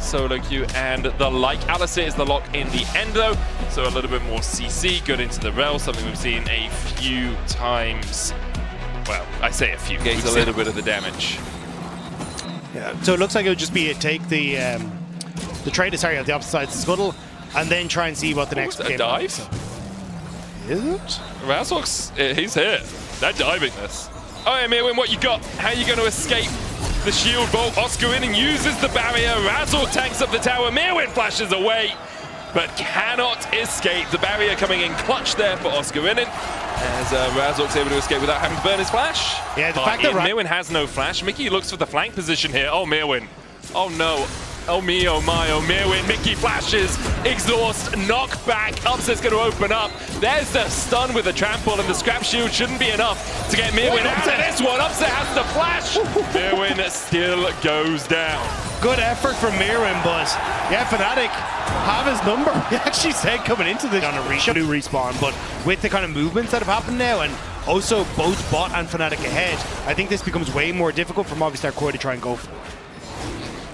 solo queue and the like. Alistair is the lock in the end though, so a little bit more CC, good into the rail, something we've seen a few times. Well, I say a few, gains a little bit of the damage. Yeah, so it looks like it would just be take the trade, sorry, on the opposite side of the scuttle, and then try and see what the next game dive? Is it? Razork's, he's here. They're diving this. Oh yeah, Mirwin, what you got? How are you going to escape the shield bolt? Oscar in and uses the barrier. Razork tanks up the tower. Mirwin flashes away, but cannot escape. The barrier coming in clutch there for Oscar in as Razork's able to escape without having to burn his flash. Yeah, the fact that Mirwin has no flash. Mickey looks for the flank position here. Oh, Mirwin. Oh no. Oh me, oh my, oh Mirwin. Mickey flashes, exhaust, knock back. Upset's going to open up. There's the stun with the trample, and the scrap shield shouldn't be enough to get Mirwin out of this one. Upset has the flash. Mirwin still goes down. Good effort from Mirwin, but yeah, Fnatic have his number. He actually said coming into this on a respawn, but with the kind of movements that have happened now, and also both bot and Fnatic ahead, I think this becomes way more difficult for Movistar Core to try and go for.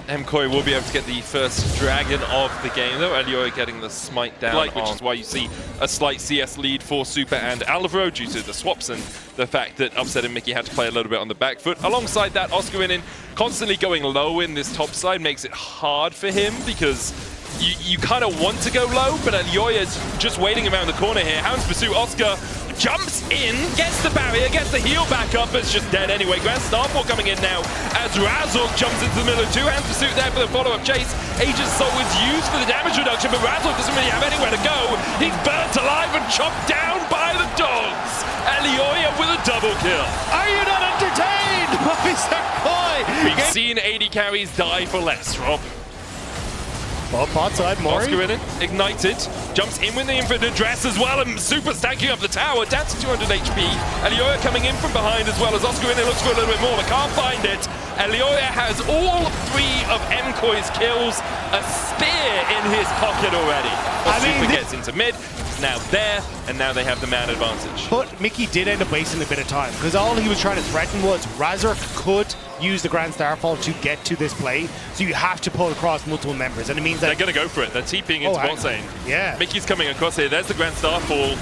MKOI will be able to get the first dragon of the game, though. Elioy getting the smite down, which is why you see a slight CS lead for Super and Alvaro due to the swaps and the fact that Upset and Mickey had to play a little bit on the back foot. Alongside that, Oscar in constantly going low in this top side makes it hard for him because you kind of want to go low, but Elioy is just waiting around the corner here. Hounds pursue Oscar. Jumps in, gets the barrier, gets the heal back up, but it's just dead anyway. Grand Starfall coming in now as Razork jumps into the middle of two hands pursuit there for the follow-up chase. Aegis Soul is used for the damage reduction, but Razork doesn't really have anywhere to go. He's burnt alive and chopped down by the dogs. Elioy with a double kill. Are you not entertained? Movistar Koi! We've seen 80 carries die for less, Rob. Well, bot side, Mori. Oscar in it, ignited, jumps in with the infinite address as well, and Super stacking up the tower, down to 200 HP. Elioy coming in from behind as well as Oscar in it looks for a little bit more, but can't find it. Elioy has all three of MKOI's kills, a spear in his pocket already. Super gets into mid, now there, and now they have the man advantage. But Mickey did end up wasting a bit of time, because all he was trying to threaten was Razork could use the Grand Starfall to get to this play, so you have to pull across multiple members, and it means that they're going to go for it. They're TPing into bot lane. Yeah. Mickey's coming across here. There's the Grand Starfall.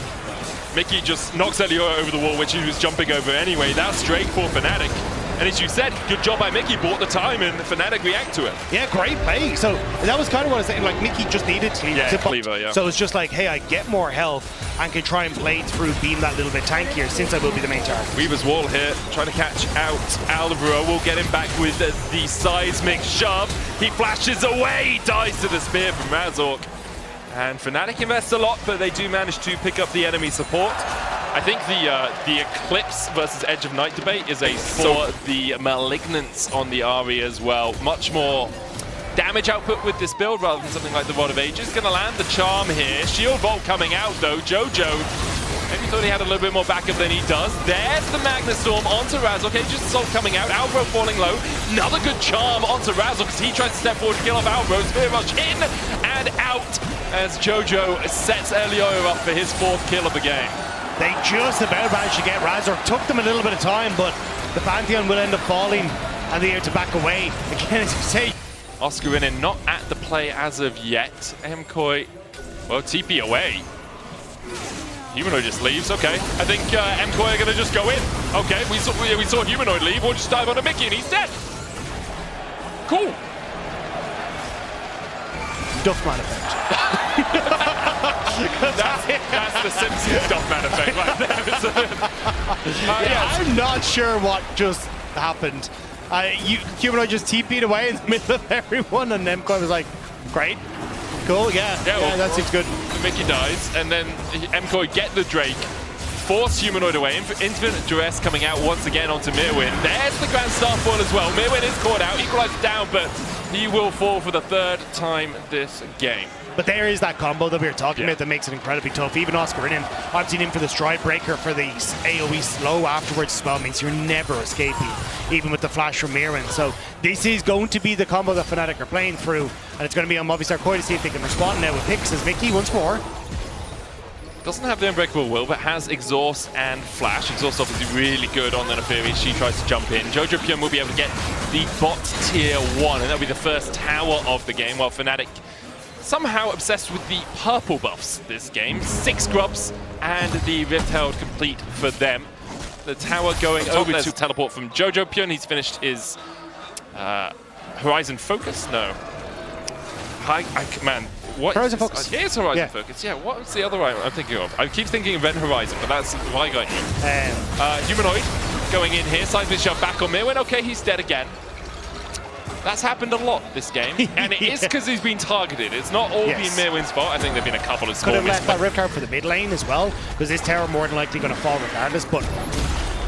Mickey just knocks Elioy over the wall, which he was jumping over anyway. That's straight for Fnatic. And as you said, good job by Mickey, bought the time, and Fnatic react to it. Yeah, great play. So that was kind of what I was saying, like Mickey just needed to cleaver, yeah. So it's just like, hey, I get more health and can try and play through being that little bit tankier since I will be the main target. Weaver's wall here, trying to catch out Alvaro. Will get him back with the seismic shove. He flashes away, dies to the spear from Razork. And Fnatic invests a lot, but they do manage to pick up the enemy support. I think the Eclipse versus Edge of Night debate is for the Malignance on the Ahri as well. Much more damage output with this build rather than something like the Rod of Ages. Going to land the charm here. Shield Bolt coming out though. Jojo maybe thought he had a little bit more backup than he does. There's the Magna Storm onto Razork. Aegis Assault coming out. Alvaro falling low. Another good charm onto Razork as he tries to step forward to kill off Alvaro. Spear Rush in and out as Jojo sets Elioy up for his fourth kill of the game. They just about managed to get Razork. Took them a little bit of time, but the Pantheon will end up falling and they have to back away. Again, as you say, Oscar in not at the play as of yet. MKOI, well, TP away. Humanoid just leaves, okay. I think MKOI are going to just go in. Okay, we saw Humanoid leave, we'll just dive onto Mickey and he's dead. Cool. Duffman effect. that's the Simpsons Duffman effect right there. Yes. I'm not sure what just happened. Humanoid just TP'd away in the middle of everyone, and MKOI was like, great, cool, yeah, that seems good. Mickey dies, and then MKOI get the Drake, force Humanoid away. Infinite Duress coming out once again onto Mirwin. There's the Grand Starfall as well. Mirwin is caught out, equalized down, but he will fall for the third time this game. But there is that combo that we were talking about that makes it incredibly tough. Even Oscar in, I've seen him for the Stride Breaker for the AoE slow afterwards as well. Means you're never escaping, even with the flash from Mirwin. So this is going to be the combo that Fnatic are playing through, and it's going to be on Movistar Koi to see if they can respond now with picks as Mickey once more. Doesn't have the Unbreakable Will, but has Exhaust and Flash. Exhaust obviously really good on the Neferi. She tries to jump in. Jojo Pyun will be able to get the bot tier 1, and that'll be the first tower of the game, while Fnatic somehow obsessed with the purple buffs this game. 6 grubs and the Rift Herald complete for them. The tower going over to teleport from Jojo Pyun. He's finished his Horizon Focus? No. Man, what? Horizon Focus. It is Horizon Focus, yeah. What was the other one I'm thinking of? I keep thinking Event Horizon, but that's why I got you. Humanoid going in here. Seismic shove back on Mirwin. Okay, he's dead again. That's happened a lot this game, and it is because he's been targeted. It's not all been Mirwin's fault. I think there have been a couple of small Could have left that Rift Herald for the mid lane as well, because this tower more than likely going to fall regardless, but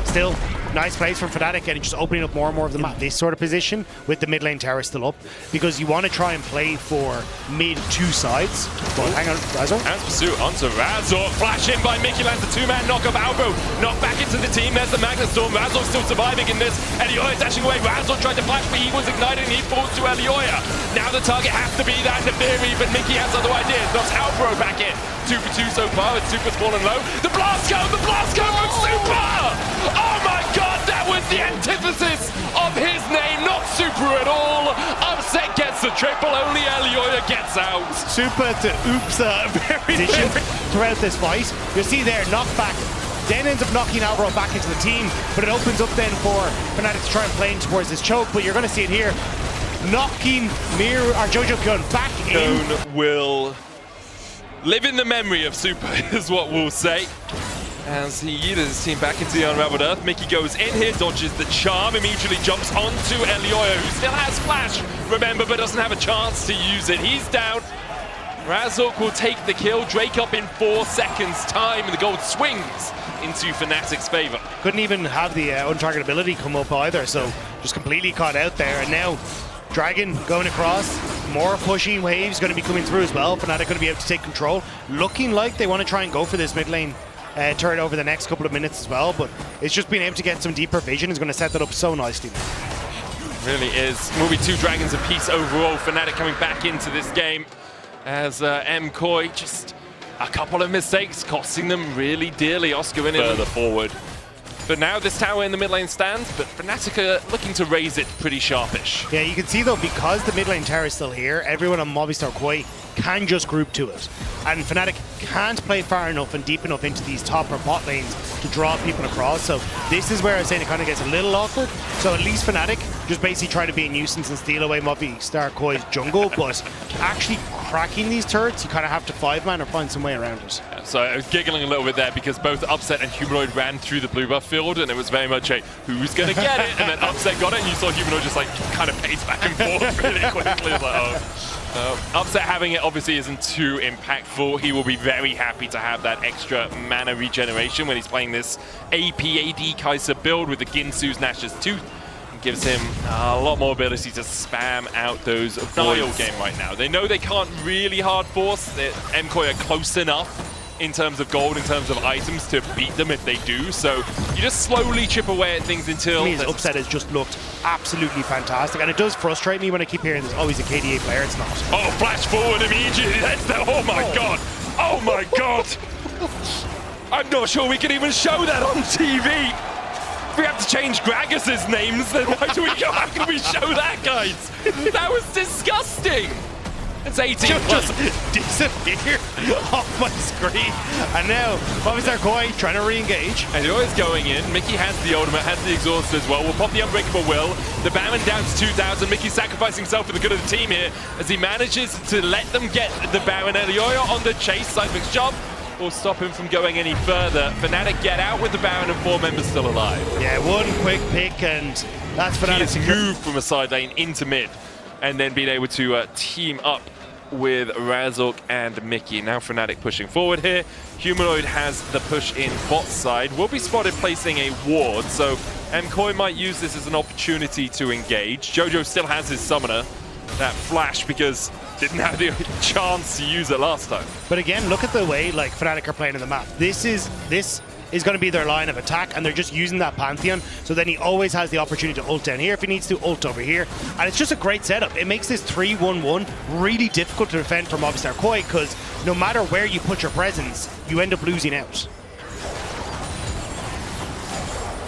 still, nice plays from Fnatic, and just opening up more and more of the map. This sort of position with the mid lane tower still up, because you want to try and play for mid 2 sides. But hang on, Razor. As pursuit onto Razor. Flash in by Mickey, lands a 2-man knock of Albo. Knock back into the team. There's the Magnet Storm. Razor still surviving in this. Elioya dashing away. Razor tried to flash, but he was ignited and he falls to Elioya. Now the target has to be that Neferi, but Mickey has other ideas. Knocks Albo back in. 2 for 2 so far, with Super's fallen low. The blast go from Super! Oh my god, that was the antithesis of his name, not Super at all. Upset gets the triple, only Elioya gets out. Super to oops, very throughout this fight. You'll see there, knockback. Then ends up knocking Alvaro back into the team, but it opens up then for Fnatic to try and play towards this choke, but you're going to see it here. Knocking Jojo Pyun back in. Pyun will live in the memory of Super, is what we'll say. As he yeeted his team back into the Unraveled Earth, Mickey goes in here, dodges the charm, immediately jumps onto Elioya, who still has Flash, remember, but doesn't have a chance to use it. He's down. Razork will take the kill. Drake up in 4 seconds time, and the gold swings into Fnatic's favor. Couldn't even have the untargetability come up either, so just completely caught out there. And now Dragon going across, more pushing waves going to be coming through as well. Fnatic going to be able to take control. Looking like they want to try and go for this mid lane turret over the next couple of minutes as well, but it's just being able to get some deeper vision is going to set that up so nicely. Really is. Will be 2 dragons apiece overall. Fnatic coming back into this game as MKOI just a couple of mistakes costing them really dearly. Oscar in further forward. But now this tower in the mid lane stands, but Fnatic are looking to raise it pretty sharpish. Yeah, you can see though, because the mid lane tower is still here, everyone on Movistar KOI can just group to it. And Fnatic can't play far enough and deep enough into these top or bot lanes to draw people across. So this is where I was saying it kind of gets a little awkward. So at least Fnatic just basically try to be a nuisance and steal away Movistar KOI's jungle, but actually cracking these turrets, you kind of have to 5-man or find some way around it. Yeah, so I was giggling a little bit there because both Upset and Humanoid ran through the blue buff field, and it was very much a who's going to get it, and then Upset got it, and you saw Humanoid just like kind of pace back and forth really quickly. It was like, oh. Upset having it obviously isn't too impactful. He will be very happy to have that extra mana regeneration when he's playing this AP/AD Kai'Sa build with the Ginsu's Nash's Tooth. It gives him a lot more ability to spam out those voids game right now. They know they can't really hard force. MKOI are close enough in terms of gold, in terms of items to beat them if they do. So you just slowly chip away at things until... To me, his Upset has just looked absolutely fantastic, and it does frustrate me when I keep hearing there's always a KDA player. It's not. Oh, flash forward immediately. That's the... Oh my god. Oh my god. I'm not sure we can even show that on TV. If we have to change Gragas's names, then why do we go? How can we show that, guys? That was disgusting. It's 18 just disappear off my screen. And now, Movistar KOI trying to re-engage. And Elioya's going in. Mickey has the ultimate, has the exhaust as well. We'll pop the Unbreakable Will. The Baron down to 2,000. Mickey sacrificing himself for the good of the team here as he manages to let them get the Baron. Elioya on the chase. Seismic shove will stop him from going any further. Fnatic get out with the Baron and 4 members still alive. Yeah, one quick pick and that's Fnatic. He has moved from a side lane into mid and then being able to team up with Razork and Mickey. Now Fnatic pushing forward here. Humanoid has the push in bot side. Will be spotted placing a ward, so MKOI might use this as an opportunity to engage. Jojo still has his summoner, that flash, because didn't have the chance to use it last time. But again, look at the way like Fnatic are playing in the map. This is is going to be their line of attack, and they're just using that Pantheon, so then he always has the opportunity to ult down here if he needs to, ult over here, and it's just a great setup. It makes this 3-1-1 really difficult to defend for Movistar KOI, because no matter where you put your presence, you end up losing out.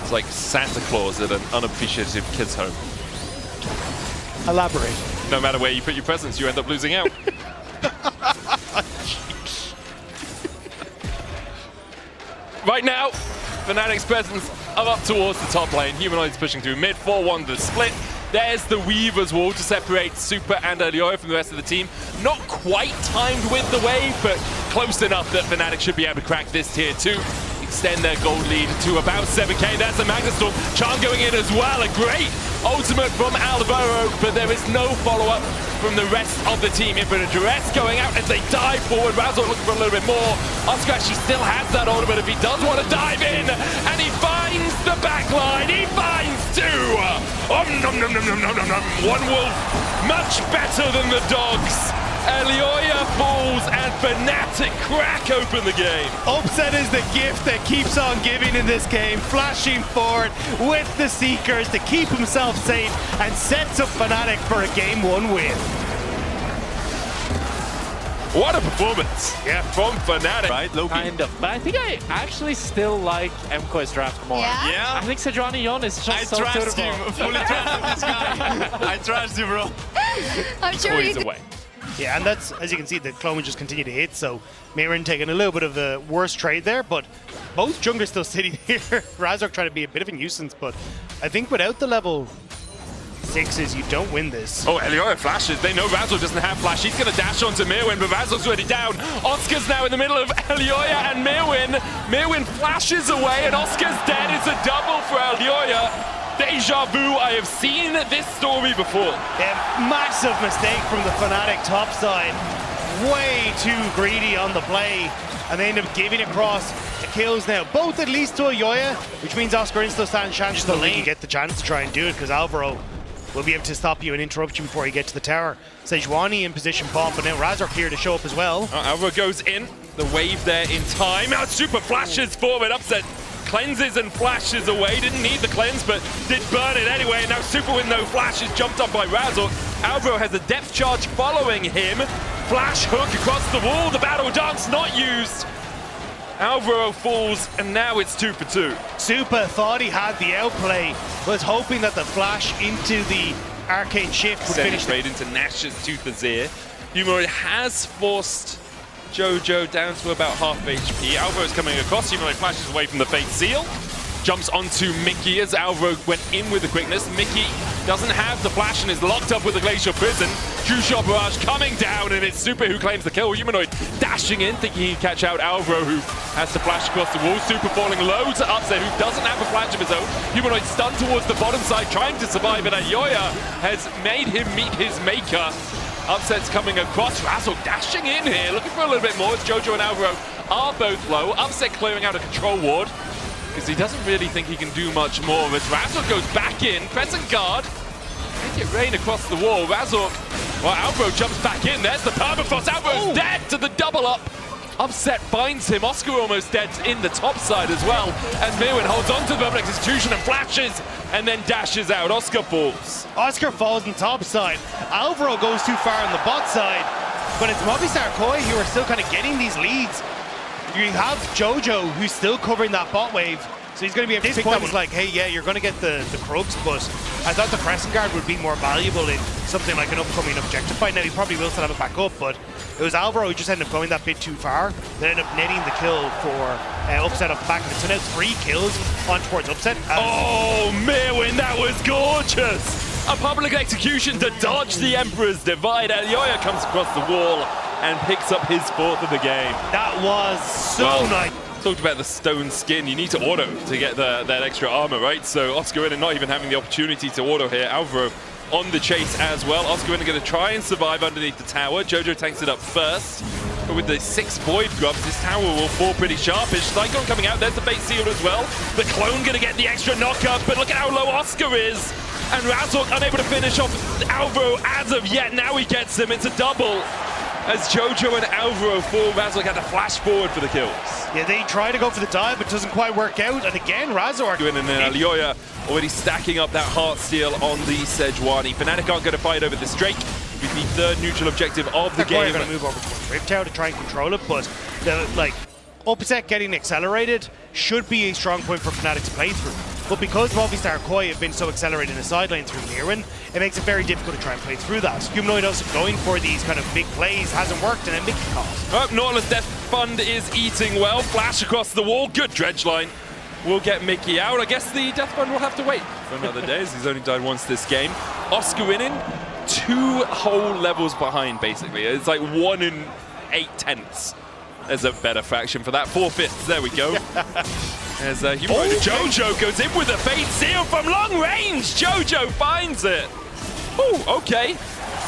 It's like Santa Claus at an unappreciative kid's home. Elaborate. No matter where you put your presence, you end up losing out. Right now, Fnatic's presence are up towards the top lane. Humanoids pushing through mid, 4-1 the split. There's the Weaver's Wall to separate Super and Elioya from the rest of the team. Not quite timed with the wave, but close enough that Fnatic should be able to crack this tier 2. Extend their gold lead to about 7k. That's a Magnastorm. Charm going in as well. A great ultimate from Alvaro, but there is no follow-up from the rest of the team. Infinite Duress going out as they dive forward. Razor looking for a little bit more. Oscar actually still has that ultimate if he does want to dive in. And he finds the backline. He finds 2. One wolf, much better than the dogs. Elioya falls and Fnatic crack open the game. Upset is the gift that keeps on giving in this game, flashing forward with the Seekers to keep himself safe and sets up Fnatic for a Game 1 win. What a performance from Fnatic. Right, Loki. Kind of, but I think I actually still like MKOI's draft more. Yeah? I think Sejuani Yon is just I so trust suitable. you. Fully trust this guy. I trust you, bro. I'm sure Always away. Yeah, and that's, as you can see, the clone just continue to hit, so Mayrin taking a little bit of a worse trade there, but both junglers still sitting here. Razork trying to be a bit of a nuisance, but I think without the level 6s, you don't win this. Oh, Elioya flashes. They know Razor doesn't have flash. He's going to dash onto Mirwin, but Razor's already down. Oscar's now in the middle of Elioya and Mirwin. Mirwin flashes away, and Oscar's dead. It's a double for Elioya. Deja vu, I have seen this story before. Massive mistake from the Fnatic top side. Way too greedy on the play, and they end up giving across the kills now. Both at least to Elioya, which means Oscar Insta stands chance to lane. Get the chance to try and do it, because Alvaro will be able to stop you and interrupt you before you get to the tower. Sejuani in position bomb, but now Razork here to show up as well. Alvaro goes in. The wave there in time. Now Super flashes forward. Upset cleanses and flashes away. Didn't need the cleanse, but did burn it anyway. And now Super with no flash is jumped up by Razork. Alvaro has a depth charge following him. Flash hook across the wall. The battle dance not used. Alvaro falls, and now it's 2 for 2. Super thought he had the outplay, was hoping that the flash into the arcane shift would finish straight into Nash's Tooth Azir. Humanoid has forced Jojo down to about half HP. Alvaro's coming across. Humanoid flashes away from the Fate Seal. Jumps onto Mickey as Alvaro went in with the quickness. Mickey doesn't have the flash and is locked up with the Glacial Prison. True Shot Barrage coming down, and it's Super who claims the kill. Humanoid dashing in, thinking he'd catch out Alvaro, who has to flash across the wall. Super falling low to Upset, who doesn't have a flash of his own. Humanoid stunned towards the bottom side, trying to survive, and Elioya has made him meet his maker. Upset's coming across. Razor dashing in here, looking for a little bit more as Jojo and Alvaro are both low. Upset clearing out a control ward, because he doesn't really think he can do much more. As Razor goes back in, crescent guard, make it rain across the wall. Razor, well, Alvaro jumps back in. There's the permafrost. Alvaro's dead to the double up. Upset finds him. Oscar almost dead in the top side as well, as Mirwin holds on to the Verbal Execution and flashes, and then dashes out. Oscar falls. Oscar falls on top side. Alvaro goes too far on the bot side, but it's Movistar KOI who are still kind of getting these leads. You have Jojo who's still covering that bot wave, so he's going to be able to pick that one. Like, hey, yeah, you're going to get the Krugs, but I thought the Crescent Guard would be more valuable in something like an upcoming objective fight. Now, he probably will still have it back up, but it was Alvaro who just ended up going that bit too far. Then ended up netting the kill for Upset off the back of it. So now 3 kills on towards Upset. Oh, Mirwin, that was gorgeous! A public execution to dodge the Emperor's Divide. Elioya comes across the wall and picks up his 4th of the game. That was so nice. Talked about the stone skin. You need to auto to get that extra armor, right? So Oscar Winner not even having the opportunity to auto here. Alvaro on the chase as well. Oscar Winner going to try and survive underneath the tower. Jojo tanks it up first. But with the 6 Void Grubs, this tower will fall pretty sharpish. Cyclone coming out. There's the Fate Seal as well. The clone going to get the extra knockup, but look at how low Oscar is. And Razork unable to finish off Alvaro as of yet. Now he gets him. It's a double. As Jojo and Alvaro fall, Razork had to flash forward for the kills. Yeah, they try to go for the dive, but it doesn't quite work out. And again, Razork. And then Alioya already stacking up that heart steal on the Sejuani. Fnatic aren't going to fight over this Drake with the third neutral objective of the game. They're going to move over to Rift Tower to try and control it, but the upset getting accelerated should be a strong point for Fnatic to play through. But because Movistar MKOI have been so accelerated in the sideline through Mirren, it makes it very difficult to try and play through that. Humanoid also going for these kind of big plays hasn't worked, and then Mickey calls. Oh, Nautilus Death Fund is eating well. Flash across the wall. Good dredge line. We'll get Mickey out. I guess the Death Fund will have to wait for another day, as he's only died once this game. Oscar winning 2 whole levels behind, basically. It's like 1 in 8/10. There's a better fraction for that. 4/5. There we go. As Jojo goes in with a fade seal from long range. Jojo finds it. Oh, okay.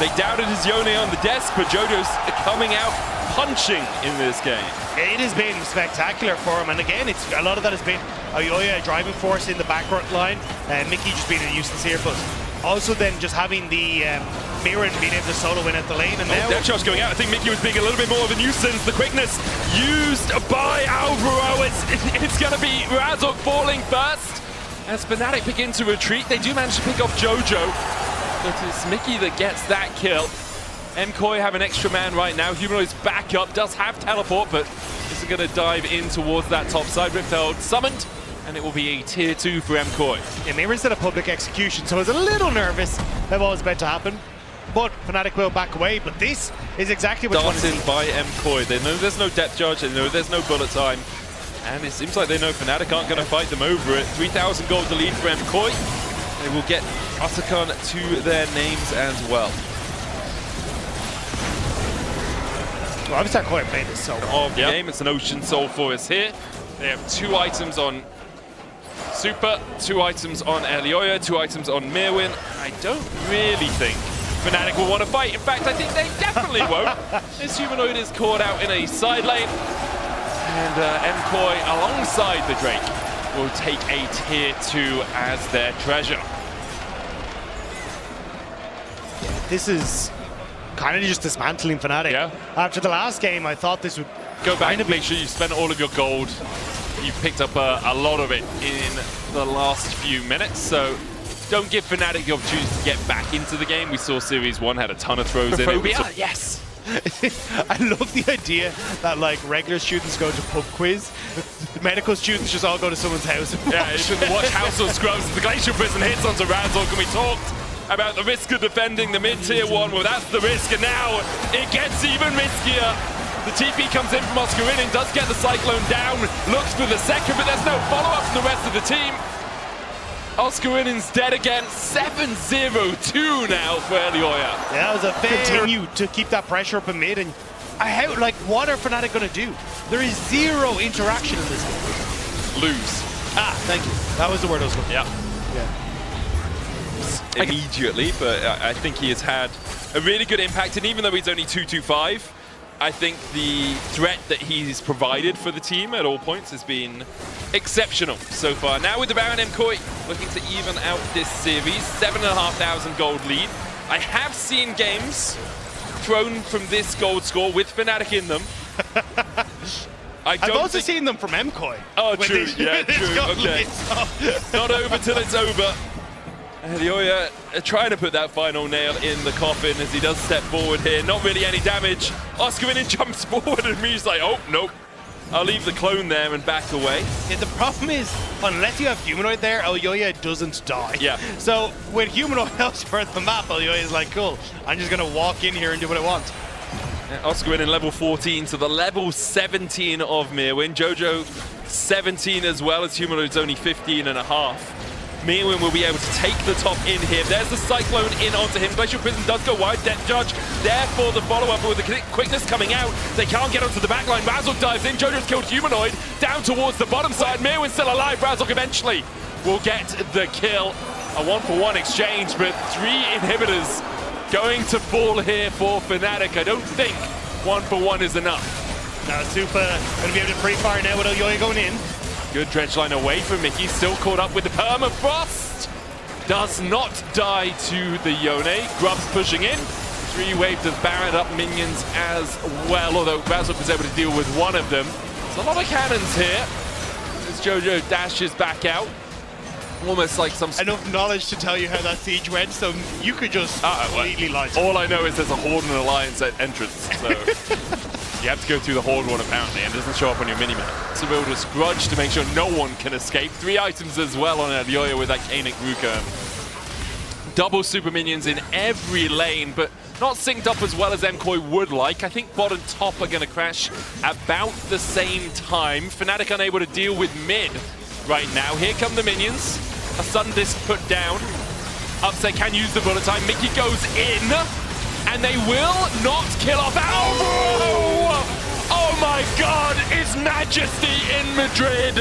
They doubted his Yone on the desk, but Jojo's coming out punching in this game. It has been spectacular for him, and again, it's a lot of that has been Ayoya, a driving force in the backcourt line, and Mickey just being a nuisance here, but also then just having the Mirren being able to solo win at the lane, and now that shot's going out. I think Mickey was being a little bit more of a nuisance. The quickness used by Alvaro. It's going to be Razork falling first. As Fnatic begin to retreat, they do manage to pick off Jojo, but it's Mickey that gets that kill. MKOI have an extra man right now. Humanoid's back up, does have teleport, but isn't going to dive in towards that top side. Rifteld summoned, and it will be a tier 2 for MKOI. Yeah, Mirren's did a public execution, so I was a little nervous that what was meant to happen. But Fnatic will back away, but this is exactly what Darted by MKOI. They know there's no depth charge, they know there's no bullet time, and it seems like they know Fnatic aren't going to fight them over it. 3,000 gold to lead for MKOI. They will get Otacon to their names as well. Well, I've started quite playing this so well. Of the game, it's an Ocean Soul for us here. They have 2 items on Super, 2 items on Alioya, 2 items on Mirwin. I don't really think Fnatic will want to fight. In fact, I think they definitely won't. This Humanoid is caught out in a side lane. And MKOI, alongside the Drake, will take a tier 2 as their treasure. This is kind of just dismantling Fnatic. Yeah. After the last game, I thought this would go back and make sure you spend all of your gold. You've picked up a lot of it in the last few minutes, so don't give Fnatic the opportunity to get back into the game. We saw Series 1 had a ton of throws in it. Yes! I love the idea that like regular students go to pub quiz, the medical students just all go to someone's house. Yeah, it's in the watch House of Scrubs. The Glacial Prison hits onto Razork, and we talked about the risk of defending the mid-tier 1. Well, that's the risk, and now it gets even riskier. The TP comes in from Oscar Winning, does get the Cyclone down, looks for the second, but there's no follow-up from the rest of the team. Oscar Winning's dead again. 7-0-2 now for Alioya. Yeah, that was a continue to keep that pressure up in mid, and what are Fnatic going to do? There is 0 interaction in this game. Lose. Ah, thank you. That was the word I was looking for. Yeah. Immediately, but I think he has had a really good impact, and even though he's only 2-2-5, I think the threat that he's provided for the team at all points has been exceptional so far. Now with the Baron MKOI looking to even out this series, 7,500 gold lead. I have seen games thrown from this gold score with Fnatic in them. I've also seen them from MKOI. Oh, true. Yeah, true. Okay. Not over till it's over. Alioya trying to put that final nail in the coffin as he does step forward here. Not really any damage. Oscar Winning jumps forward and Miu's like, oh, nope. I'll leave the clone there and back away. Yeah, the problem is, unless you have Humanoid there, Alioya doesn't die. Yeah. So with Humanoid elsewhere on the map, Alioya is like, cool, I'm just going to walk in here and do what I want. Yeah, Oscar Winning level 14 to the level 17 of Mirwin. Jojo 17 as well, as Humanoid's only 15.5. Mirwin will be able to take the top in here. There's the Cyclone in onto him. Glacial Prison does go wide. Depth Judge there for the follow-up, with the quickness coming out. They can't get onto the back line. Razork dives in. Jojo's killed Humanoid. Down towards the bottom side. Mirwin's still alive. Razork eventually will get the kill. A 1-for-1 exchange, but 3 inhibitors going to fall here for Fnatic. I don't think 1-for-1 is enough. Now Super going to be able to pre-fire now with Alioya going in. Good dredge line away from Mickey, still caught up with the permafrost. Does not die to the Yone. Grub's pushing in. 3-wave does Baron up minions as well, although Razork was able to deal with one of them. There's a lot of cannons here as Jojo dashes back out. Almost like some... Enough knowledge to tell you how that siege went, so you could just completely lie to me. All I know is there's a Horde and Alliance at entrance, so you have to go through the Horde one apparently, and it doesn't show up on your minimap. So build a Grudge to make sure no one can escape. 3 items as well on Elioya with that Kanik Ruka. Double super minions in every lane, but not synced up as well as MKOI would like. I think bot and top are going to crash about the same time. Fnatic unable to deal with mid right now. Here come the minions. A sudden disc put down. Upset can use the bullet time. Mickey goes in, and they will not kill off Alvaro! Oh my god, it's Majesty in Madrid!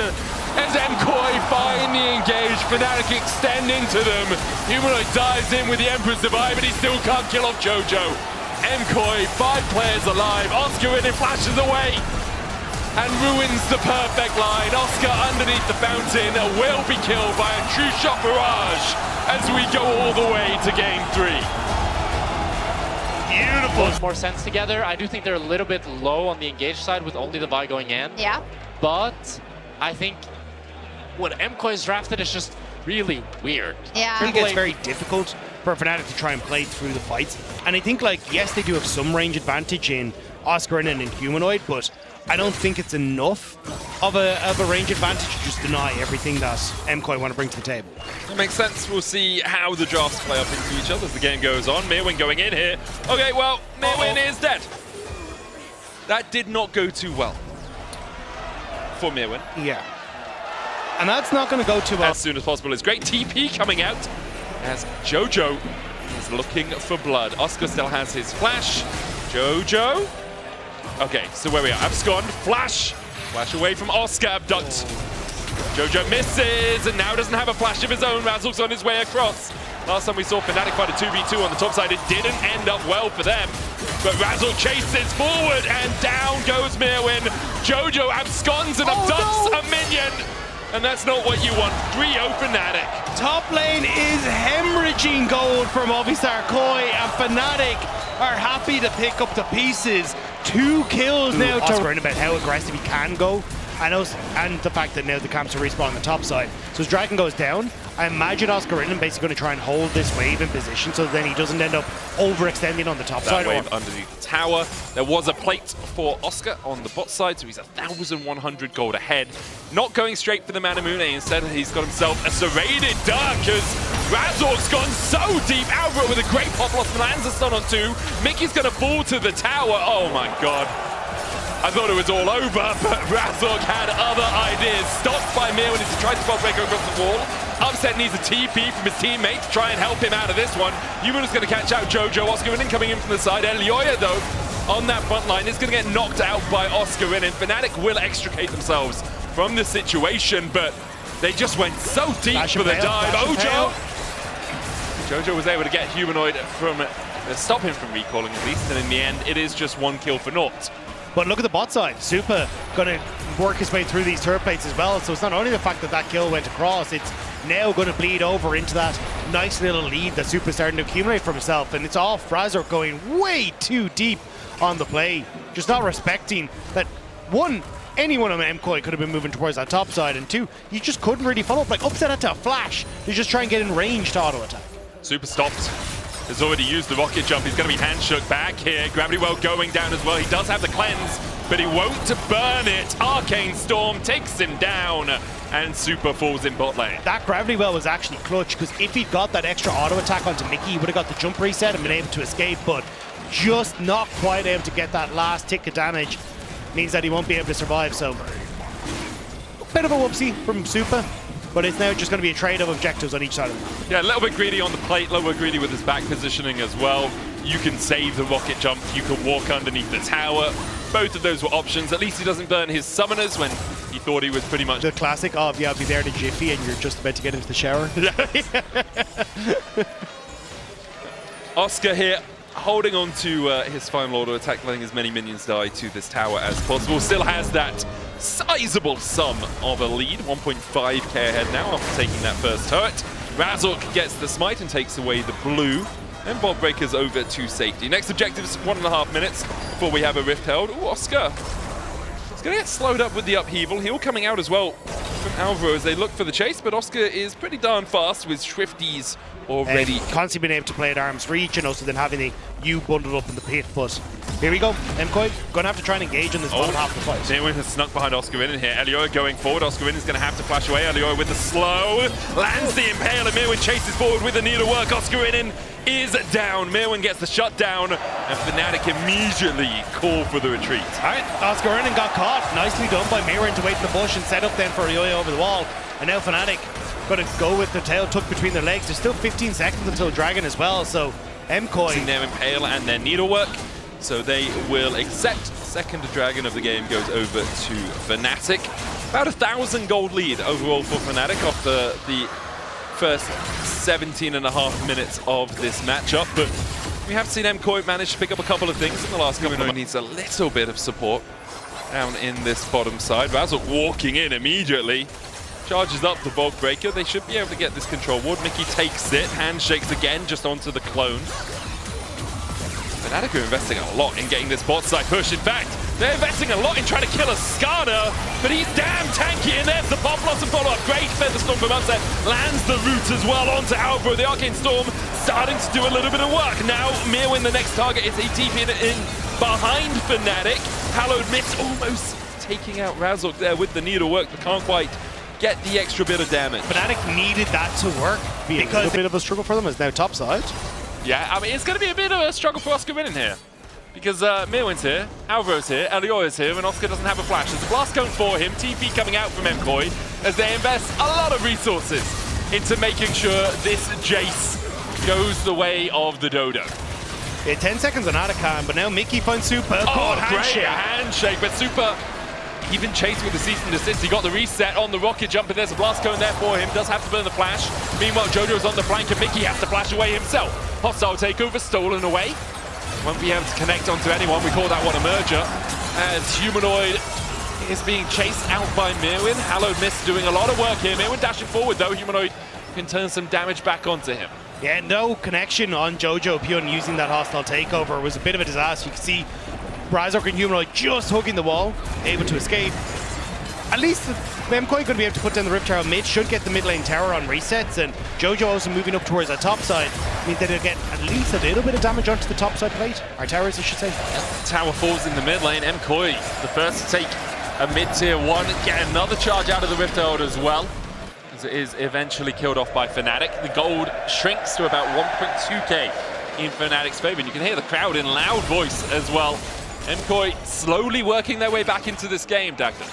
As MKOI finally engaged, Fnatic extend into them. Humanoid dives in with the Emperor's Divide, but he still can't kill off Jojo. MKOI, 5 players alive. Oscar in and flashes away and ruins the perfect line. Oscar underneath the fountain will be killed by a true shot barrage as we go all the way to game 3. Beautiful. Makes more sense together. I do think they're a little bit low on the engaged side with only the Vi going in. Yeah. But I think what MKOI's drafted is just really weird. Yeah. I think it's very difficult for Fnatic to try and play through the fights. And I think, like, yes, they do have some range advantage in Oscar and in Humanoid, but I don't think it's enough of a range advantage to just deny everything that MKOI want to bring to the table. That makes sense. We'll see how the drafts play up into each other as the game goes on. Mirwin going in here. Okay, well, Mirwin is dead. That did not go too well for Mirwin. Yeah. And that's not going to go too well. As soon as possible. It's great TP coming out as Jojo is looking for blood. Oscar still has his flash. Jojo. Okay, so where we are. Abscond, flash. Flash away from Oscar, abduct. Jojo misses and now doesn't have a flash of his own. Razork's on his way across. Last time we saw Fnatic fight a 2v2 on the top side, it didn't end up well for them. But Razork chases forward and down goes Mirwin. Jojo absconds and abducts a minion. And that's not what you want. 3-0 Fnatic. Top lane is hemorrhaging gold from Movistar KOI, and Fnatic are happy to pick up the pieces. 2 kills now to Oscar about how aggressive he can go. And the fact that now the camps are respawn on the top side. So as Dragon goes down, I imagine Oscar Rinnan basically going to try and hold this wave in position so then he doesn't end up overextending on the top side. That wave underneath the tower. There was a plate for Oscar on the bot side, so he's 1,100 gold ahead. Not going straight for the Manamune, instead he's got himself a serrated Dark as Razork's gone so deep. Alvaro with a great pop loss, lands a stun on 2. Mickey's going to fall to the tower. Oh my god. I thought it was all over, but Razork had other ideas. Stopped by Mir when he tried to spot breaker across the wall. Upset needs a TP from his teammate to try and help him out of this one. Human is going to catch out Jojo. Oscar Rinnan coming in from the side. Elioya, though, on that front line is going to get knocked out by Oscar Rinnan. Fnatic will extricate themselves from the situation, but they just went so deep for the dive. Ojo! Jojo was able to get Humanoid from, stop him from recalling at least, and in the end, it is just 1 kill for naught. But look at the bot side. Super going to work his way through these turret plates as well. So it's not only the fact that that kill went across, it's now going to bleed over into that nice little lead that Super's starting to accumulate for himself. And it's off Razork going way too deep on the play. Just not respecting that, 1, anyone on MKOI could have been moving towards that top side, and 2, you just couldn't really follow up. Like, upset it to a flash. You just try and get in range to auto attack. Super stopped. Has already used the rocket jump. He's going to be hand shook back here. Gravity Well going down as well. He does have the cleanse, but he won't burn it. Arcane Storm takes him down, and Super falls in bot lane. That Gravity Well was actually clutch, because if he'd got that extra auto attack onto Mickey, he would have got the jump reset and been able to escape, but just not quite able to get that last tick of damage means that he won't be able to survive. So bit of a whoopsie from Super, but it's now just going to be a trade of objectives on each side of the map. Yeah, a little bit greedy on the plate, a little bit greedy with his back positioning as well. You can save the rocket jump, you can walk underneath the tower. Both of those were options. At least he doesn't burn his summoners when he thought he was pretty much... The classic of, yeah, I'll be there in a jiffy and you're just about to get into the shower. Oscar here, holding on to his final auto attack, letting as many minions die to this tower as possible. Still has that sizable sum of a lead, 1.5k ahead now after taking that first turret. Razork gets the smite and takes away the blue. And Bolt Breaker's over to safety. Next objective is 1.5 minutes before we have a rift held. Ooh, Oscar. He's going to get slowed up with the upheaval. Heal coming out as well from Alvaro as they look for the chase, but Oscar is pretty darn fast with Swifties already. Constantly being able to play at arm's reach and also then having the U bundled up in the pit. But here we go. MKOI going to have to try and engage in this bottom half of the fight. Newin has snuck behind Oscar in here. Elioy going forward. Oscar is going to have to flash away. Elioy with the slow. Lands the Impale and Mirwin chases forward with the needlework. Oscar is down. Mirwin gets the shutdown and Fnatic immediately call for the retreat. All right, Oscar got caught. Nicely done by Mirwin to wait in the bush and set up then for Elioy over the wall. And now Fnatic going to go with the tail tucked between their legs. There's still 15 seconds until Dragon as well, so MKOI. Their Impale and their needlework. So they will accept second Dragon of the game goes over to Fnatic. About 1,000 gold lead overall for Fnatic off the first 17.5 minutes of this matchup. But we have seen MKOI manage to pick up a couple of things in the last couple of minutes. Needs a little bit of support down in this bottom side. Razork walking in immediately. Charges up the Bulk Breaker. They should be able to get this control ward. Mickey takes it. Handshakes again just onto the clone. Fnatic are investing a lot in getting this bot side push. In fact, they're investing a lot in trying to kill a Skada, but he's damn tanky, and there's the Pop Blossom follow-up. Great Featherstorm from Upset. Lands the root as well onto Alvaro. The Arcane Storm starting to do a little bit of work. Now, Mirwin, the next target, is ATP in behind Fnatic. Hallowed Mist almost taking out Razork there with the needlework, but can't quite get the extra bit of damage. Fnatic needed that to work because a bit of a struggle for them is now top side. Yeah, I mean, it's going to be a bit of a struggle for Oscar winning here. Because Mirwin's here, Alvaro's here, Elioy is here, and Oscar doesn't have a flash. There's a blast going for him, TP coming out from MKOI as they invest a lot of resources into making sure this Jace goes the way of the Dodo. Yeah, 10 seconds on Atacam, but now Mickey finds Super. Oh, great handshake, but Super even chasing with the cease and desist. He got the reset on the rocket jump, and there's a blast cone there for him. Does have to burn the flash. Meanwhile, Jojo's on the flank, and Mickey has to flash away himself. Hostile takeover stolen away. Won't be able to connect onto anyone. We call that one a merger. As Humanoid is being chased out by Mirwin. Hallowed Mist doing a lot of work here. Mirwin dashing forward, though. Humanoid can turn some damage back onto him. Yeah, no connection on Jojo Pyun using that hostile takeover. It was a bit of a disaster. You can see Razork and Humanoid just hugging the wall, able to escape. At least MKOI going to be able to put down the Rift Tower mid, should get the mid lane tower on resets, and Jojo also moving up towards that top side means that they'll get at least a little bit of damage onto the top side plate, or towers I should say. Tower falls in the mid lane. MKOI, the first to take a mid-tier 1, get another charge out of the Rift Herald as well, as it is eventually killed off by Fnatic. The gold shrinks to about 1.2k in Fnatic's favor, and you can hear the crowd in loud voice as well. MKOI slowly working their way back into this game, Dagda.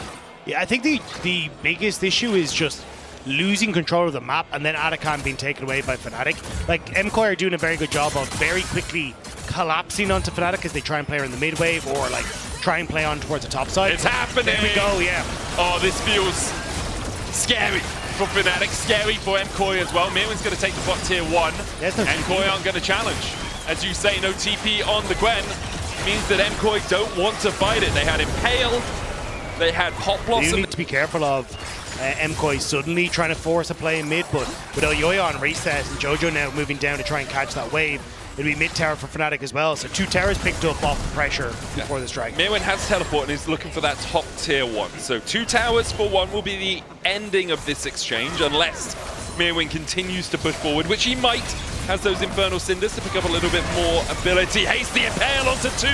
Yeah, I think the biggest issue is just losing control of the map and then Atacam being taken away by Fnatic. Like, MKOI are doing a very good job of very quickly collapsing onto Fnatic as they try and play her in the mid wave or like try and play on towards the top side. It's happening! There we go, yeah. Oh, this feels scary for Fnatic, scary for MKOI as well. Mirwin's going to take the bot tier 1. There's no MKOI aren't going to challenge. As you say, no TP on the Gwen means that MKOI don't want to fight it. They had Impale, they had Pop Blossom. You need to be careful of MKOI suddenly trying to force a play in mid, but with Elioy on reset and Jojo now moving down to try and catch that wave, it'll be mid tower for Fnatic as well. So 2 towers picked up off the pressure before the strike. Mirwin has teleport and is looking for that top tier 1. So 2 towers for 1 will be the ending of this exchange, unless Mirwin continues to push forward, which he might. Has those Infernal Cinders to pick up a little bit more ability. Haste the Impale onto 2,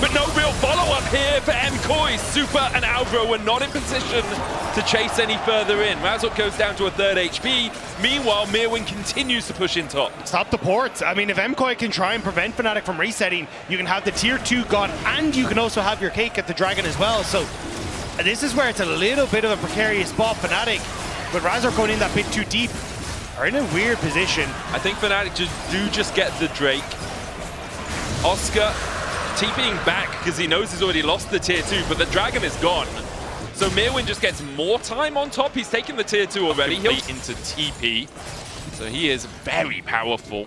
but no real follow-up here for MKOI. Super and Alvaro were not in position to chase any further in. Razork goes down to a 3rd HP. Meanwhile, Mirwin continues to push in top. Stop the ports. I mean, if MKOI can try and prevent Fnatic from resetting, you can have the tier 2 gone, and you can also have your cake at the Dragon as well. So this is where it's a little bit of a precarious spot. Fnatic, with Razork going in that bit too deep, are in a weird position. I think Fnatic just get the Drake. Oscar TPing back because he knows he's already lost the tier 2, but the Dragon is gone. So Mirwin just gets more time on top. He's taken the tier 2 already. He'll into TP. So he is very powerful.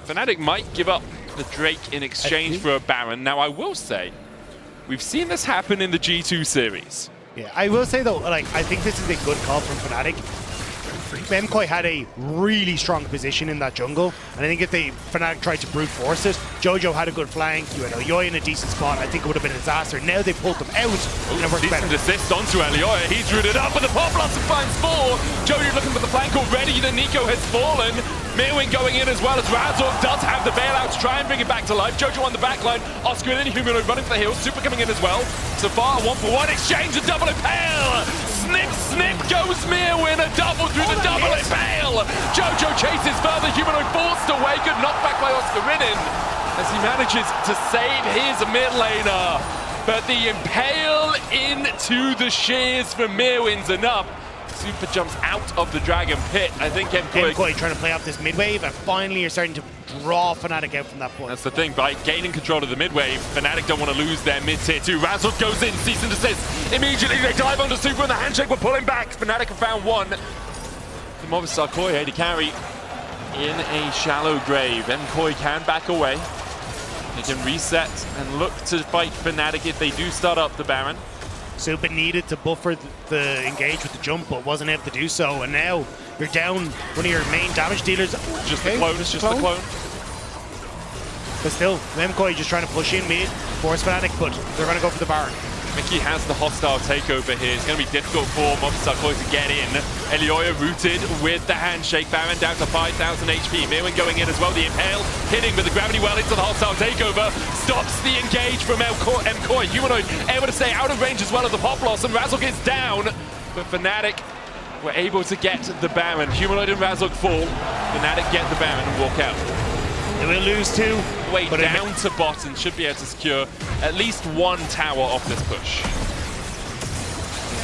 Fnatic might give up the Drake in exchange for a Baron. Now, I will say, we've seen this happen in the G2 series. Yeah, I will say though, like, I think this is a good call from Fnatic. MKOI had a really strong position in that jungle, and I think if they Fnatic tried to brute force it, Jojo had a good flank, you had Elioy in a decent spot, I think it would have been a disaster. Now they pulled them out, and it worked better. Decent assist onto Elioy, he's rooted up, but the Pop Blossom finds 4. Jojo looking for the flank already, the Nico has fallen. Mirwin going in as well as Razork does have the bailout to try and bring it back to life. Jojo on the back line, Oscar and Humanoid running for the hills, Super coming in as well. So far, 1-for-1 exchange, a double impale! Snip, snip goes Mirwin, a double through the double impale! Jojo chases further, Humanoid forced away, good knockback by Oscar Ridden as he manages to save his mid laner. But the impale into the shears from Mirwin's enough. Super jumps out of the Dragon Pit. I think MKOI trying to play off this mid wave, and finally you're starting to draw Fnatic out from that point. That's the thing, by gaining control of the mid wave, Fnatic don't want to lose their mid tier 2. Razzle goes in, cease and desist. Immediately they dive onto Super and the handshake will pull him back. Fnatic have found one. The Movistar Koi to carry in a shallow grave. MKOI can back away. They can reset and look to fight Fnatic if they do start up the Baron. Super needed to buffer the engage with the jump, but wasn't able to do so. And now you're down one of your main damage dealers. Just the clone, it's just the clone. But still, MKOI just trying to push in mid, force Fnatic, but they're going to go for the Baron. Mickey has the hostile takeover here. It's going to be difficult for Movistar Koi to get in. Elioya rooted with the handshake. Baron down to 5,000 HP. Mirwin going in as well. The impale hitting with the gravity well into the hostile takeover. Stops the engage from MKOI. Humanoid able to stay out of range as well as the Pop Blossom. Razzle gets down, but Fnatic were able to get the Baron. Humanoid and Razzle fall. Fnatic get the Baron and walk out. They will lose 2. Way down to bot and should be able to secure at least 1 tower off this push.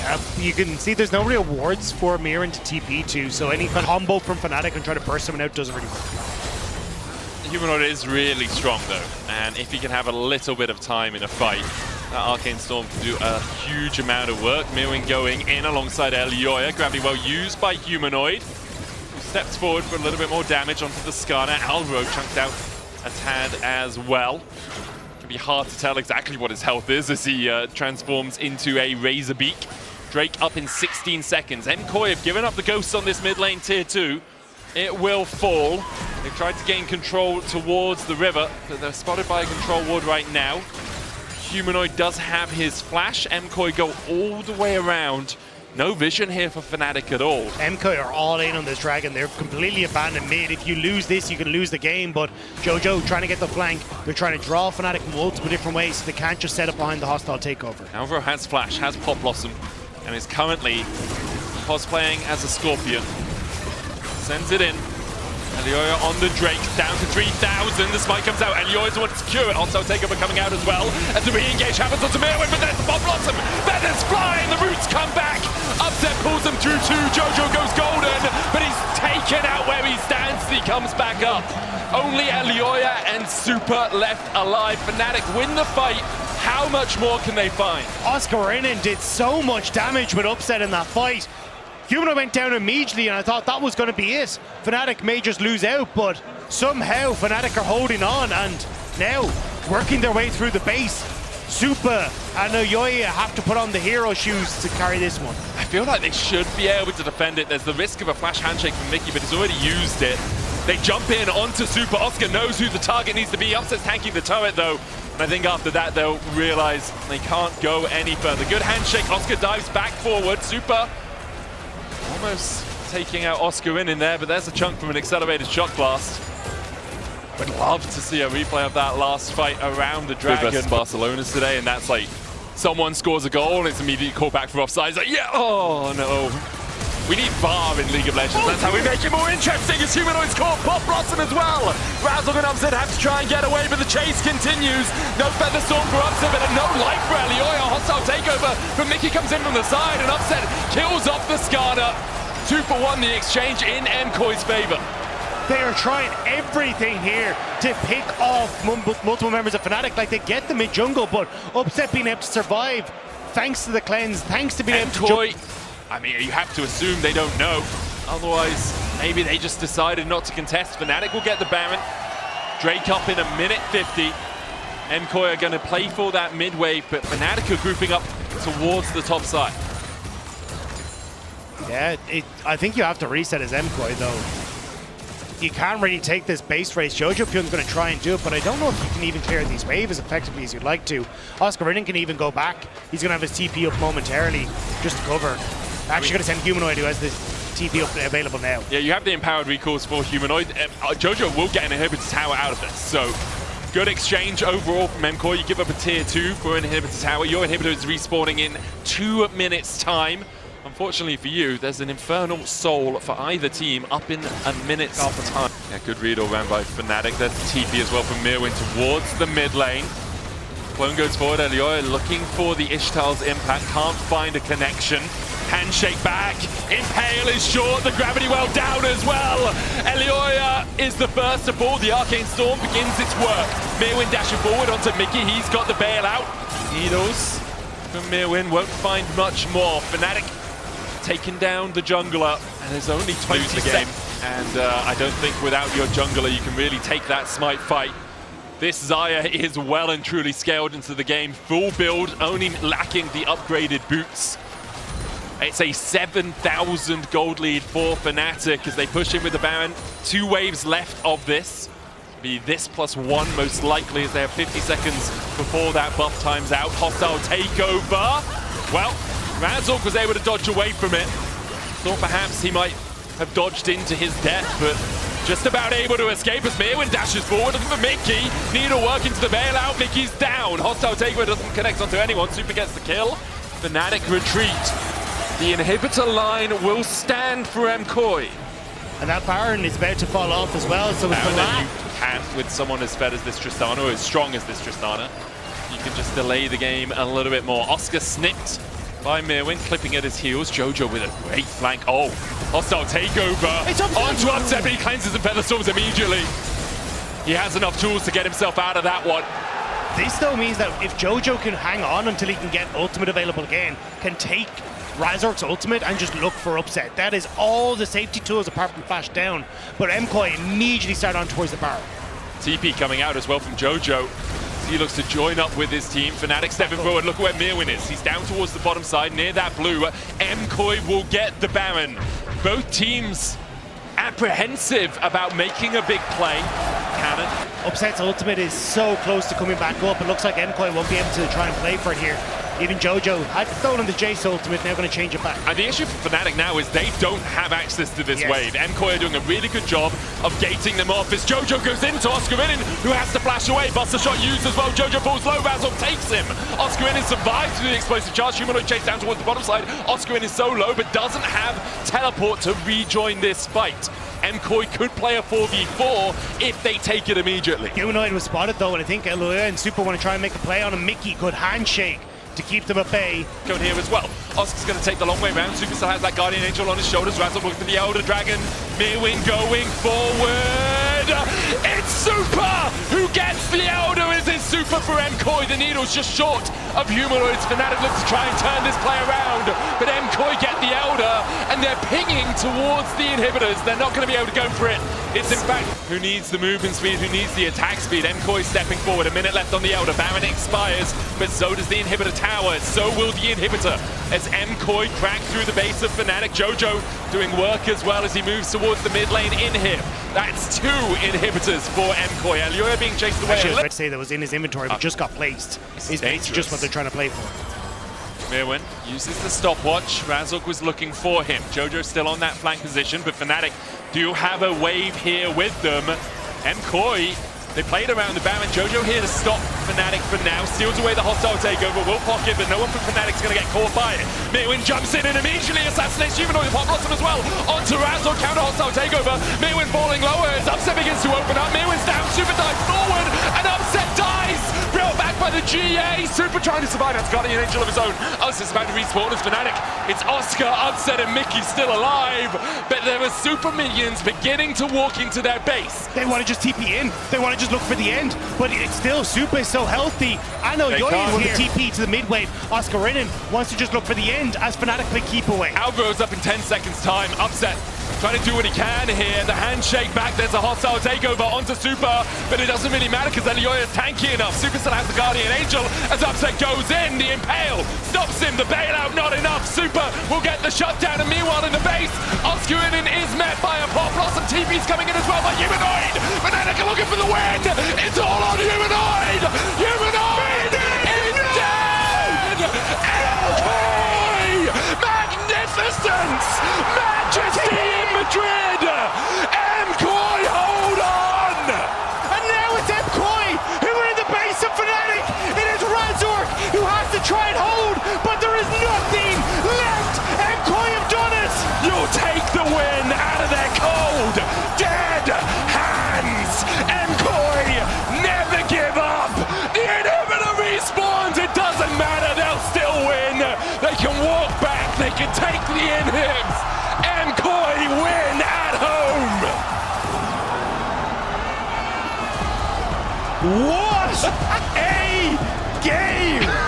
Yeah, you can see there's no real wards for Mirren to TP to, so any kind of combo from Fnatic and try to burst someone out doesn't really work. Humanoid is really strong though, and if he can have a little bit of time in a fight, that Arcane Storm can do a huge amount of work. Mirwin going in alongside Elioya, gravity well used by Humanoid. Steps forward for a little bit more damage onto the Skarner. Alvaro chunked out a tad as well. It can be hard to tell exactly what his health is as he transforms into a Razorbeak. Drake up in 16 seconds. MKOI have given up the ghosts on this mid lane tier 2. It will fall. They've tried to gain control towards the river, but they're spotted by a control ward right now. Humanoid does have his flash. MKOI go all the way around. No vision here for Fnatic at all. MKOI are all in on this Dragon. They're completely abandoned mid. If you lose this, you can lose the game, but Jojo trying to get the flank. They're trying to draw Fnatic multiple different ways, so they can't just set up behind the hostile takeover. Alvaro has flash, has Pop Blossom, and is currently cosplaying as a Scorpion. Sends it in. Elioya on the Drake, down to 3,000. The spike comes out. Elioya's the one to secure it. Also, takeover coming out as well. As the re-engage happens onto Mirwin, but there's the Pop Blossom. Feathers flying, the roots come back. Upset pulls him through 2. Jojo goes golden, but he's taken out where he stands. He comes back up. Only Elioya and Super left alive. Fnatic win the fight. How much more can they find? Oscar Renan did so much damage with Upset in that fight. Humanoid went down immediately, and I thought that was going to be it. Fnatic may just lose out, but somehow Fnatic are holding on, and now working their way through the base. Super and Oyoya have to put on the hero shoes to carry this one. I feel like they should be able to defend it. There's the risk of a flash handshake from Mickey, but he's already used it. They jump in onto Super. Oscar knows who the target needs to be. Upset's tanking the turret, though. And I think after that, they'll realize they can't go any further. Good handshake. Oscar dives back forward. Super almost taking out Oscar in there, but there's a chunk from an accelerated shock blast. Would love to see a replay of that last fight around the Dragon. Versus Barcelona's today, and that's like, someone scores a goal, and it's immediately called back for offside. It's like, yeah, oh no. We need VAR in League of Legends. That's how we make it more interesting as Humanoid's caught Pop Blossom as well. Razzle and Upset have to try and get away, but the chase continues. No Feather Storm for Upset, but no life for Elioya. Hostile takeover, but Mickey comes in from the side, and Upset kills off the Skarner. 2 for 1, the exchange in MKOI's favor. They are trying everything here to pick off multiple members of Fnatic. Like, they get them in jungle, but Upset being able to survive thanks to the cleanse, thanks to being able to jump. I mean, you have to assume they don't know. Otherwise, maybe they just decided not to contest. Fnatic will get the Baron. Drake up in a minute 50. MKOI are going to play for that mid wave, but Fnatic are grouping up towards the top side. Yeah, I think you have to reset as MKOI though. You can't really take this base race. Jojo Pyun's going to try and do it, but I don't know if you can even clear these waves as effectively as you'd like to. Oscarinin can even go back. He's going to have his TP up momentarily just to cover. Actually going to send Humanoid, who has the TP up available now. Yeah, you have the empowered recalls for Humanoid. Jojo will get an inhibitor tower out of this, so good exchange overall from MKOI. You give up a tier 2 for an inhibitor tower. Your inhibitor is respawning in 2 minutes time. Unfortunately for you, there's an Infernal Soul for either team up in a minute's time. Yeah, good read all around by Fnatic. There's the TP as well from Mirwin towards the mid lane. Clone goes forward, Elioya looking for the Ishtal's impact, can't find a connection. Handshake back, Impale is short, the Gravity Well down as well. Elioya is the first to fall, the Arcane Storm begins its work. Mirwin dashing forward onto Mickey, he's got the bailout. Needles from Mirwin, won't find much more. Fnatic taking down the jungler, and there's only 20 seconds. And I don't think without your jungler you can really take that smite fight. This Xayah is well and truly scaled into the game. Full build, only lacking the upgraded boots. It's a 7,000 gold lead for Fnatic as they push in with the Baron. 2 waves left of this. Be this +1 most likely as they have 50 seconds before that buff time's out. Hostile takeover. Well, Razork was able to dodge away from it. Thought perhaps he might have dodged into his death, but just about able to escape as Mirwin dashes forward, looking for Mickey. Needle working to the bailout, Mickey's down. Hostile takeover doesn't connect onto anyone, Super gets the kill. Fnatic retreat. The inhibitor line will stand for MKOI. And that Baron is about to fall off as well, so it's the you can, with someone as fed as this Tristana, or as strong as this Tristana, you can just delay the game a little bit more. Oscar snipped by Mirwin, clipping at his heels. Jojo with a great flank. Oh, hostile takeover. It's onto Upset, but he cleanses and Feather Storms immediately. He has enough tools to get himself out of that one. This though means that if Jojo can hang on until he can get ultimate available again, can take Razork's ultimate and just look for Upset. That is all the safety tools apart from flash down. But MKOI immediately start on towards the Baron. TP coming out as well from Jojo. He looks to join up with his team. Fnatic stepping forward. Look where Mirwin is. He's down towards the bottom side near that blue. MKOI will get the Baron. Both teams apprehensive about making a big play. Cannon. Upset's ultimate is so close to coming back up. It looks like MKOI won't be able to try and play for it here. Even Jojo had stolen the Jace ultimate, now going to change it back. And the issue for Fnatic now is they don't have access to this wave. MKOI are doing a really good job of gating them off as Jojo goes into Oscarinin, who has to flash away. Buster shot used as well. Jojo falls low, Razork takes him. Oscarinin survives through the explosive charge. Humanoid chase down towards the bottom side. Oscarinin is so low, but doesn't have teleport to rejoin this fight. MKOI could play a 4v4 if they take it immediately. Humanoid was spotted though, and I think Elioya and Super want to try and make a play on him. Mickey, good handshake to keep them at bay. Going here as well. Oscar's going to take the long way round. Super still has that Guardian Angel on his shoulders. Razork looking for the Elder Dragon. Mirwin going forward. It's Super who gets the Elder. Is it Super for MKOI? The needle's just short of Humanoids. Fnatic look to try and turn this play around, but MKOI get the Elder, and they're pinging towards the inhibitors. They're not going to be able to go for it. It's in fact who needs the movement speed, who needs the attack speed. MKOI stepping forward. A minute left on the Elder. Baron expires, but so does the inhibitor tower. So will the inhibitor as MKOI crack through the base of Fnatic. Jojo doing work as well as he moves towards the mid lane in here. That's 2 inhibitors for MKOI. Elioya being chased away. Actually, I was about to say that was in his inventory, but just got placed. Is just what they're trying to play for. Mirwin uses the stopwatch. Razork was looking for him. Jojo still on that flank position, but Fnatic do have a wave here with them. MKOI, they played around the Baron. Jojo here to stop Fnatic for now. Steals away the hostile takeover. Will pocket, but no one from Fnatic's going to get caught by it. Mirwin jumps in and immediately assassinates Humanoid. Pop blossom as well. Onto Razork, counter hostile takeover. Mirwin falling lower as Upset begins to open up. Mirwin's down, Super dives forward, and Upset dies. Brought back by the GA. Super trying to survive. That's Guardian Angel of his own. Upset's about to respawn as Fnatic. It's Oscar, Upset, and Mickey still alive, but there are Super minions beginning to walk into their base. They want to just TP in. They want to just look for the end, but it's still Super is so healthy. I know Yoyi will TP to the mid wave. Oscarinin wants to just look for the end as Fnatic play keep away. Alvaro's up in 10 seconds time. Upset trying to do what he can here. The handshake back, there's a hostile takeover onto Super, but it doesn't really matter because Elioya is tanky enough. Super still has the Guardian Angel as Upset goes in. The Impale stops him, the bailout not enough. Super will get the shutdown, and meanwhile in the base, Oscurin is met by a Pop Blossom. TP's coming in as well by Humanoid. Fnatic are looking for the win. It's all on Humanoid. Humanoid is dead. MKOI, magnificence, majesty in Madrid. MKOI, hold on. And now it's MKOI who are in the base of Fnatic. It is Razork who has to try and hold, but there is nothing left. MKOI have done it. You'll take the win out of their cold, dead hands. MKOI never give up. The inhibitor respawns. It doesn't matter. They'll still win. They can walk back. They can take the inhibs. MKOI win at home. What a game!